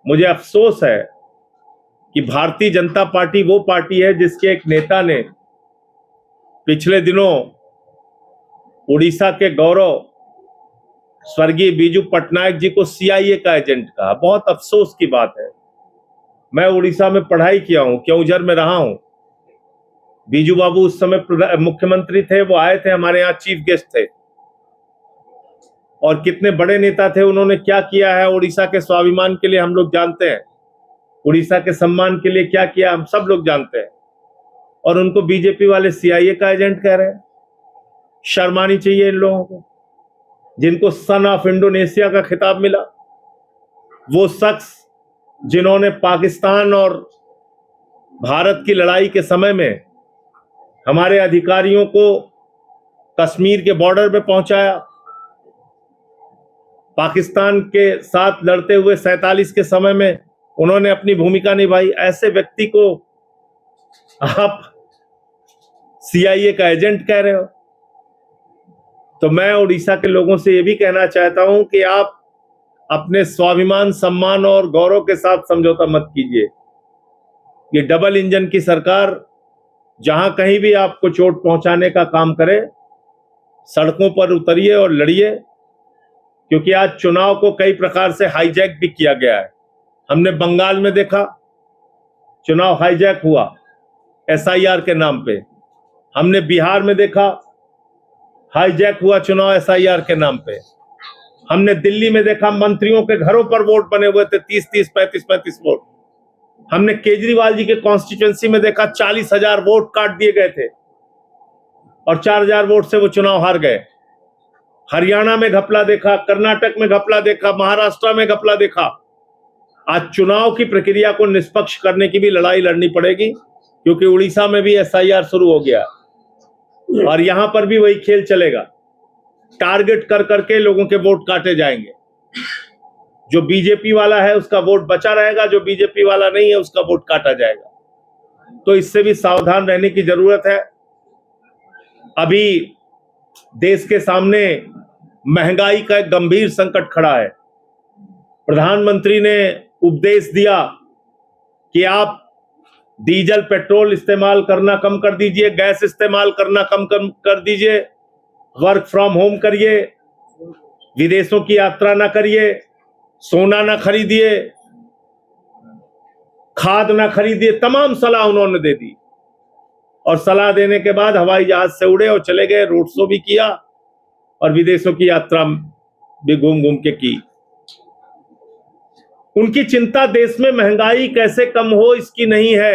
मुझे अफसोस है कि भारतीय जनता पार्टी वो पार्टी है जिसके एक नेता ने पिछले दिनों उड़ीसा के गौरव स्वर्गीय बीजू पटनायक जी को सीआईए का एजेंट कहा। बहुत अफसोस की बात है। मैं उड़ीसा में पढ़ाई किया हूं, केओंझर में रहा हूं। बीजू बाबू उस समय मुख्यमंत्री थे, वो आए थे, हमारे यहाँ चीफ गेस्ट थे। और कितने बड़े नेता थे, उन्होंने क्या किया है उड़ीसा के स्वाभिमान के लिए हम लोग जानते हैं। उड़ीसा के सम्मान के लिए क्या किया हम सब लोग जानते हैं। और उनको बीजेपी वाले सीआईए का एजेंट कह रहे हैं। शर्म आनी चाहिए इन लोगों को, जिनको सन ऑफ इंडोनेशिया का खिताब मिला। वो शख्स जिन्होंने पाकिस्तान और भारत की लड़ाई के समय में हमारे अधिकारियों को कश्मीर के बॉर्डर पे पहुंचाया, पाकिस्तान के साथ लड़ते हुए 47 के समय में उन्होंने अपनी भूमिका निभाई। ऐसे व्यक्ति को आप सीआईए का एजेंट कह रहे हो। तो मैं उड़ीसा के लोगों से यह भी कहना चाहता हूं कि आप अपने स्वाभिमान, सम्मान और गौरव के साथ समझौता मत कीजिए। ये डबल इंजन की सरकार जहां कहीं भी आपको चोट पहुंचाने का काम करे, सड़कों पर उतरिए और लड़िए, क्योंकि आज चुनाव को कई प्रकार से हाईजैक भी किया गया है। हमने बंगाल में देखा चुनाव हाईजैक हुआ एसआईआर के नाम पे। हमने बिहार में देखा हाईजैक हुआ चुनाव एसआईआर के नाम पे। हमने दिल्ली में देखा मंत्रियों के घरों पर वोट बने हुए थे, 30-30, 35-35 वोट। हमने केजरीवाल जी के कॉन्स्टिट्यूएंसी में देखा 40,000 वोट काट दिए गए थे और 4,000 वोट से वो चुनाव हार गए। हरियाणा में घपला देखा, कर्नाटक में घपला देखा, महाराष्ट्र में घपला देखा। आज चुनाव की प्रक्रिया को निष्पक्ष करने की भी लड़ाई लड़नी पड़ेगी, क्योंकि उड़ीसा में भी एसआईआर शुरू हो गया और यहां पर भी वही खेल चलेगा। टारगेट कर करके लोगों के वोट काटे जाएंगे। जो बीजेपी वाला है उसका वोट बचा रहेगा, जो बीजेपी वाला नहीं है उसका वोट काटा जाएगा। तो इससे भी सावधान रहने की जरूरत है। अभी देश के सामने महंगाई का एक गंभीर संकट खड़ा है। प्रधानमंत्री ने उपदेश दिया कि आप डीजल पेट्रोल इस्तेमाल करना कम कर दीजिए, गैस इस्तेमाल करना कम कर दीजिए, वर्क फ्रॉम होम करिए, विदेशों की यात्रा ना करिए, सोना ना खरीदिए, खाद ना खरीदिए। तमाम सलाह उन्होंने दे दी और सलाह देने के बाद हवाई जहाज से उड़े और चले गए, रोड शो भी किया और विदेशों की यात्रा भी घूम घूम के की। उनकी चिंता देश में महंगाई कैसे कम हो इसकी नहीं है।